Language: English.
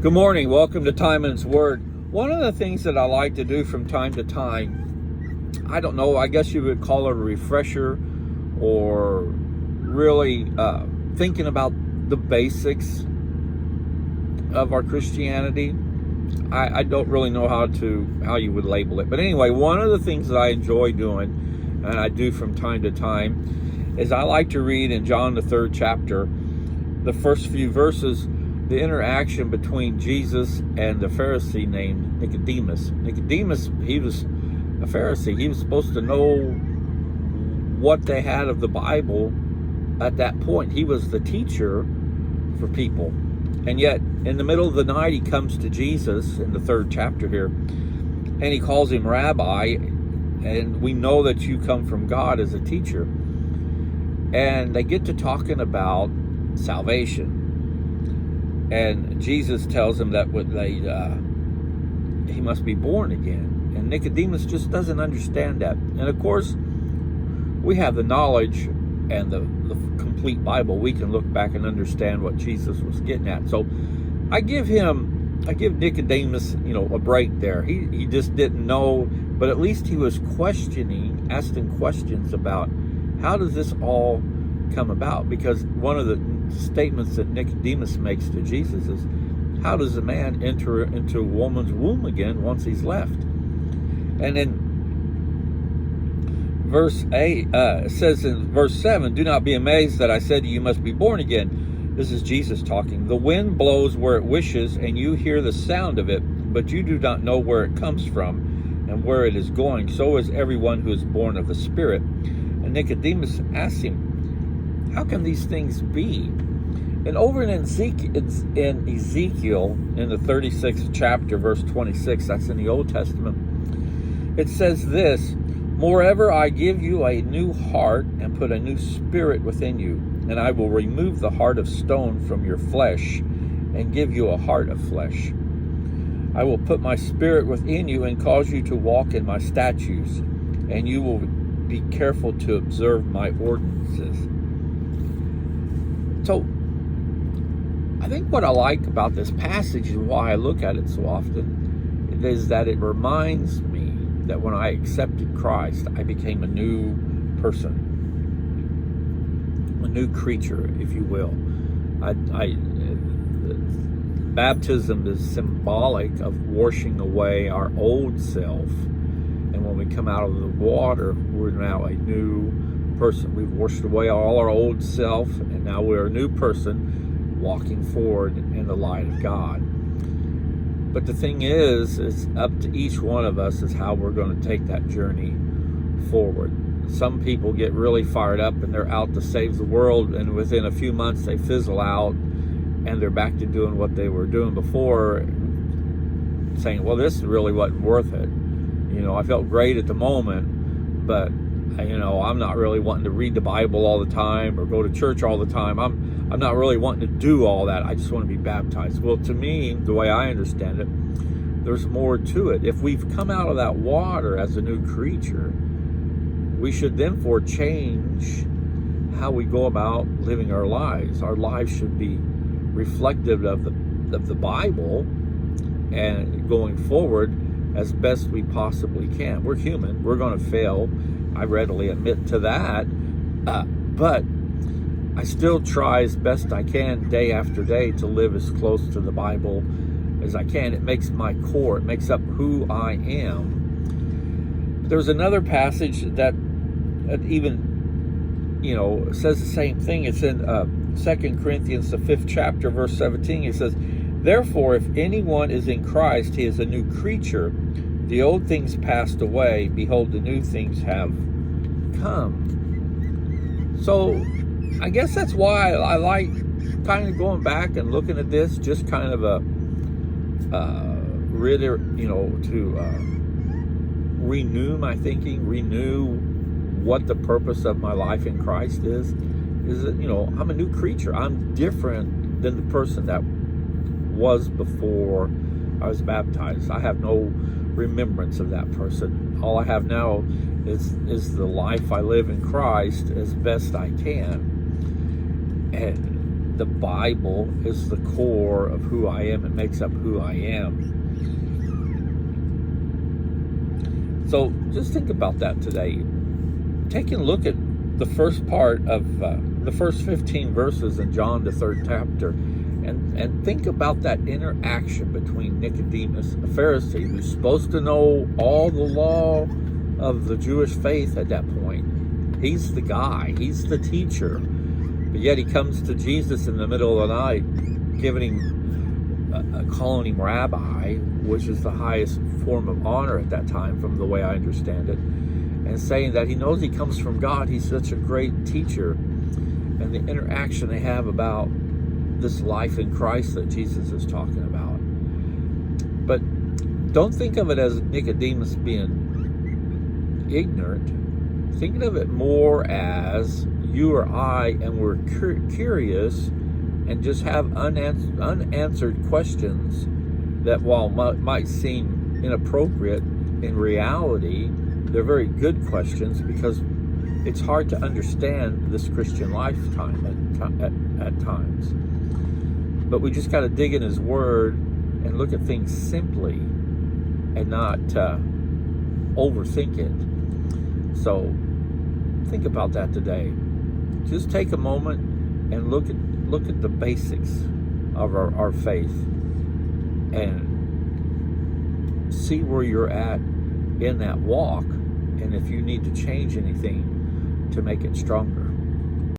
Good morning. Welcome to Timon's Word. One of the things that I like to do from time to time, I don't know, I guess you would call it a refresher or really thinking about the basics of our Christianity. I don't really know how you would label it. But anyway, one of the things that I enjoy doing, and I do from time to time, is I like to read in John the 3rd chapter, the first few verses, the interaction between Jesus and the Pharisee named Nicodemus. Nicodemus, he was a Pharisee. He was supposed to know what they had of the Bible at that point. He was the teacher for people. And yet, in the middle of the night, he comes to Jesus in the 3rd chapter here, and he calls him Rabbi, and we know that you come from God as a teacher. And they get to talking about salvation. And Jesus tells him that he must be born again. And Nicodemus just doesn't understand that. And of course, we have the knowledge and the complete Bible. We can look back and understand what Jesus was getting at. So I give Nicodemus, a break there. He just didn't know, but at least he was asking questions about how does this all come about? Because one of the statements that Nicodemus makes to Jesus is, how does a man enter into a woman's womb again once he's left? And then verse 8 it says in verse 7, do not be amazed that I said to you, must be born again. This is Jesus talking. The wind blows where it wishes, and you hear the sound of it, but you do not know where it comes from and where it is going. So is everyone who is born of the Spirit. And Nicodemus asked him, how can these things be? And over in Ezekiel, in the 36th chapter, verse 26, that's in the Old Testament, it says this, moreover, I give you a new heart and put a new spirit within you, and I will remove the heart of stone from your flesh and give you a heart of flesh. I will put my spirit within you and cause you to walk in my statutes, and you will be careful to observe my ordinances. So, I think what I like about this passage and why I look at it so often is that it reminds me that when I accepted Christ, I became a new person, a new creature, if you will. Baptism is symbolic of washing away our old self, and when we come out of the water, we're now a new person. We've washed away all our old self, and now we're a new person walking forward in the light of God. But the thing is, it's up to each one of us is how we're going to take that journey forward. Some people get really fired up and they're out to save the world, and within a few months they fizzle out and they're back to doing what they were doing before, saying, well, this really wasn't worth it. I felt great at the moment, but I'm not really wanting to read the Bible all the time or go to church all the time. I'm not really wanting to do all that. I just want to be baptized. Well, to me, the way I understand it, there's more to it. If we've come out of that water as a new creature, we should therefore change how we go about living our lives. Our lives should be reflective of the Bible and going forward as best we possibly can. We're human. We're going to fail. I readily admit to that. But I still try as best I can day after day to live as close to the Bible as I can. It makes my core. It makes up who I am. There's another passage that even, says the same thing. It's in 2 Corinthians, the 5th chapter, verse 17. It says, therefore, if anyone is in Christ, he is a new creature. The old things passed away. Behold, the new things have come. So, I guess that's why I like kind of going back and looking at this, just kind of to renew my thinking, renew what the purpose of my life in Christ is that, I'm a new creature. I'm different than the person that was before I was baptized. I have no remembrance of that person. All I have now is the life I live in Christ as best I can. And the Bible is the core of who I am. It makes up who I am. So just think about that today. Take a look at the first part of the first 15 verses in John, the 3rd chapter, and think about that interaction between Nicodemus, a Pharisee who's supposed to know all the law of the Jewish faith at that point. He's the guy, he's the teacher, but yet he comes to Jesus in the middle of the night, calling him rabbi, which is the highest form of honor at that time, from the way I understand it, and saying that he knows he comes from God. He's such a great teacher, and the interaction they have about this life in Christ that Jesus is talking about. But don't think of it as Nicodemus being ignorant. Think of it more as you or I, and we're curious and just have unanswered questions that, while might seem inappropriate, in reality they're very good questions, because it's hard to understand this Christian lifetime at times. But we just got to dig in His Word and look at things simply and not overthink it. So think about that today. Just take a moment and look at the basics of our faith and see where you're at in that walk, and if you need to change anything to make it stronger.